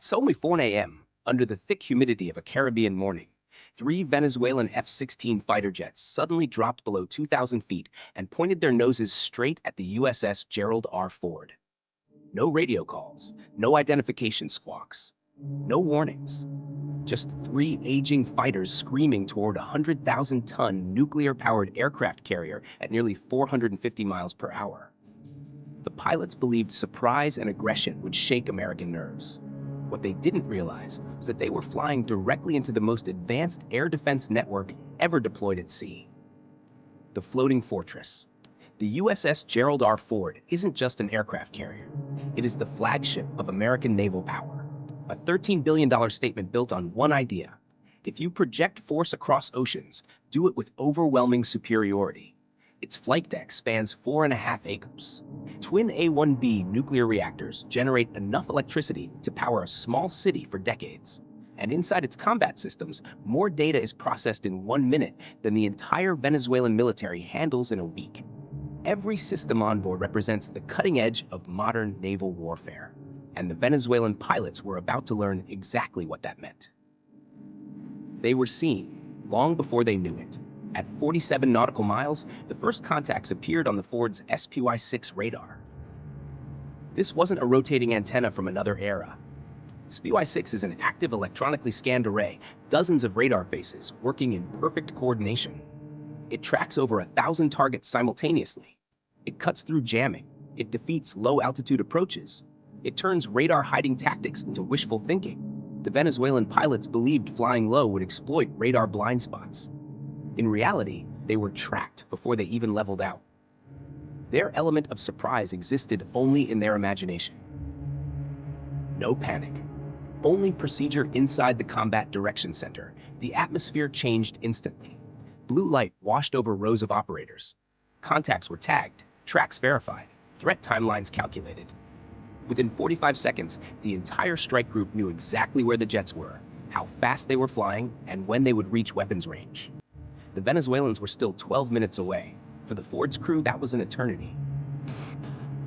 It's only 4 a.m., under the thick humidity of a Caribbean morning. Three Venezuelan F-16 fighter jets suddenly dropped below 2,000 feet and pointed their noses straight at the USS Gerald R. Ford. No radio calls, no identification squawks, no warnings. Just three aging fighters screaming toward a 100,000-ton nuclear-powered aircraft carrier at nearly 450 miles per hour. The pilots believed surprise and aggression would shake American nerves. What they didn't realize was that they were flying directly into the most advanced air defense network ever deployed at sea. The floating fortress. The USS Gerald R. Ford isn't just an aircraft carrier. It is the flagship of American naval power. A $13 billion statement built on one idea. If you project force across oceans, do it with overwhelming superiority. Its flight deck spans 4.5 acres. Twin A-1B nuclear reactors generate enough electricity to power a small city for decades. And inside its combat systems, more data is processed in 1 minute than the entire Venezuelan military handles in a week. Every system on board represents the cutting edge of modern naval warfare. And the Venezuelan pilots were about to learn exactly what that meant. They were seen long before they knew it. At 47 nautical miles, the first contacts appeared on the Ford's SPY-6 radar. This wasn't a rotating antenna from another era. SPY-6 is an active electronically scanned array, dozens of radar faces working in perfect coordination. It tracks over 1,000 targets simultaneously. It cuts through jamming. It defeats low-altitude approaches. It turns radar-hiding tactics into wishful thinking. The Venezuelan pilots believed flying low would exploit radar blind spots. In reality, they were tracked before they even leveled out. Their element of surprise existed only in their imagination. No panic. Only procedure inside the Combat Direction Center. The atmosphere changed instantly. Blue light washed over rows of operators. Contacts were tagged, tracks verified, threat timelines calculated. Within 45 seconds, the entire strike group knew exactly where the jets were, how fast they were flying, and when they would reach weapons range. The Venezuelans were still 12 minutes away. For the Ford's crew, that was an eternity.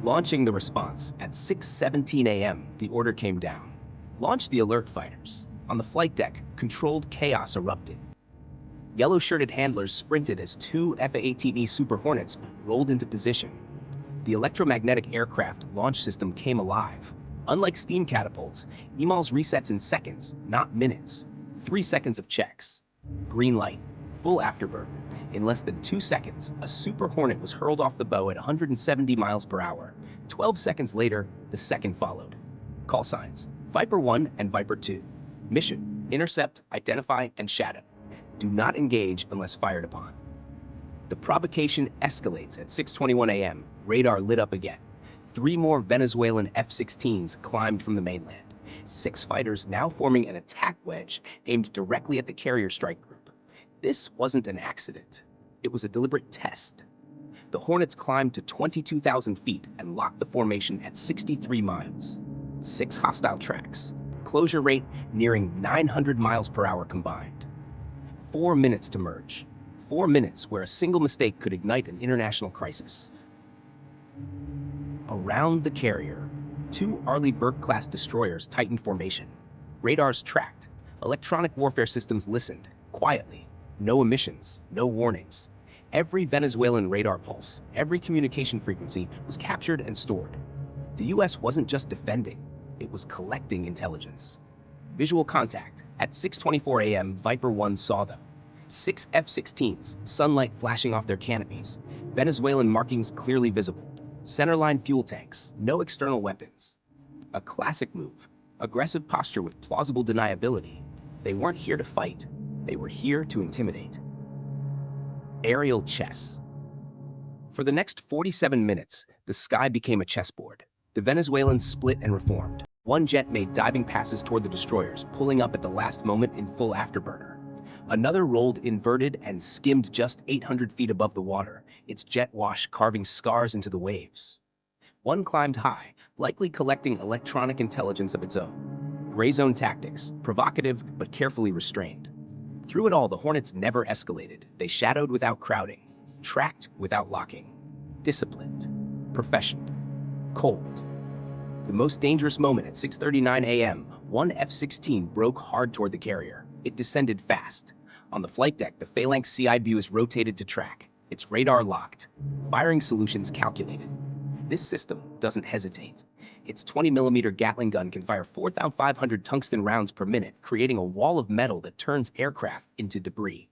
Launching the response, at 6:17 a.m., the order came down. Launch the alert fighters. On the flight deck, controlled chaos erupted. Yellow-shirted handlers sprinted as two F-18E Super Hornets rolled into position. The electromagnetic aircraft launch system came alive. Unlike steam catapults, EMALS resets in seconds, not minutes. 3 seconds of checks. Green light. Full afterburn. In less than 2 seconds, a Super Hornet was hurled off the bow at 170 miles per hour. 12 seconds later, the second followed. Call signs: Viper 1 and Viper 2. Mission: intercept, identify, and shadow. Do not engage unless fired upon. The provocation escalates at 6:21 a.m. Radar lit up again. 3 more Venezuelan F-16s climbed from the mainland. 6 fighters now forming an attack wedge aimed directly at the carrier strike group. This wasn't an accident. It was a deliberate test. The Hornets climbed to 22,000 feet and locked the formation at 63 miles. 6 hostile tracks. Closure rate nearing 900 miles per hour combined. 4 minutes to merge. 4 minutes where a single mistake could ignite an international crisis. Around the carrier, 2 Arleigh Burke-class destroyers tightened formation. Radars tracked. Electronic warfare systems listened, quietly. No emissions, no warnings. Every Venezuelan radar pulse, every communication frequency was captured and stored. The US wasn't just defending, it was collecting intelligence. Visual contact. At 6:24 a.m., Viper 1 saw them. 6 F-16s, sunlight flashing off their canopies. Venezuelan markings clearly visible. Centerline fuel tanks, no external weapons. A classic move. Aggressive posture with plausible deniability. They weren't here to fight. They were here to intimidate. Aerial chess. For the next 47 minutes, the sky became a chessboard. The Venezuelans split and reformed. One jet made diving passes toward the destroyers, pulling up at the last moment in full afterburner. Another rolled inverted and skimmed just 800 feet above the water, its jet wash carving scars into the waves. One climbed high, likely collecting electronic intelligence of its own. Gray zone tactics, provocative but carefully restrained. Through it all, the Hornets never escalated. They shadowed without crowding, tracked without locking. Disciplined, professional, cold. The most dangerous moment at 6:39 a.m., one F-16 broke hard toward the carrier. It descended fast. On the flight deck, the phalanx CIB was rotated to track, its radar locked, firing solutions calculated. This system doesn't hesitate. Its 20-millimeter Gatling gun can fire 4,500 tungsten rounds per minute, creating a wall of metal that turns aircraft into debris.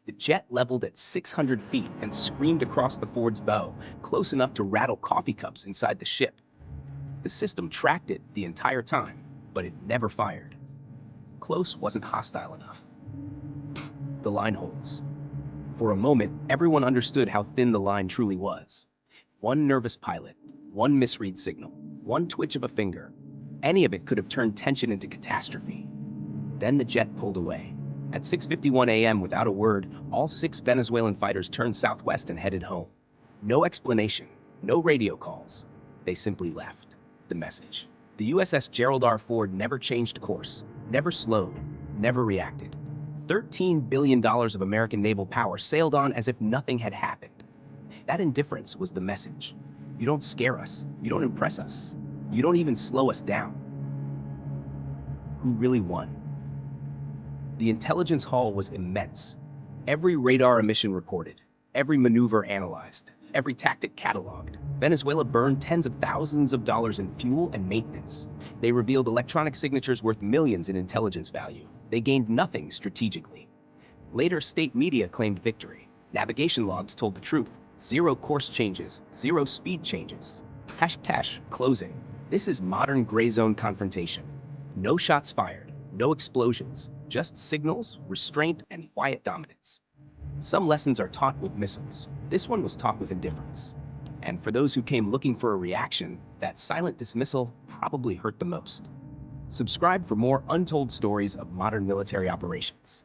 The jet leveled at 600 feet and screamed across the Ford's bow, close enough to rattle coffee cups inside the ship. The system tracked it the entire time, but it never fired. Close wasn't hostile enough. The line holds. For a moment, everyone understood how thin the line truly was. One nervous pilot, one misread signal, one twitch of a finger. Any of it could have turned tension into catastrophe. Then the jet pulled away. At 6:51 a.m., without a word, all 6 Venezuelan fighters turned southwest and headed home. No explanation, no radio calls. They simply left. The message. The USS Gerald R. Ford never changed course, never slowed, never reacted. $13 billion of American naval power sailed on as if nothing had happened. That indifference was the message. You don't scare us. You don't impress us. You don't even slow us down. Who really won? The intelligence haul was immense. Every radar emission recorded, every maneuver analyzed, every tactic cataloged. Venezuela burned tens of thousands of dollars in fuel and maintenance. They revealed electronic signatures worth millions in intelligence value. They gained nothing strategically. Later, state media claimed victory. Navigation logs told the truth. 0 course changes, 0 speed changes. Hash closing. This is modern gray zone confrontation. No shots fired, no explosions, just signals, restraint, and quiet dominance. Some lessons are taught with missiles. This one was taught with indifference. And for those who came looking for a reaction, that silent dismissal probably hurt the most. Subscribe for more untold stories of modern military operations.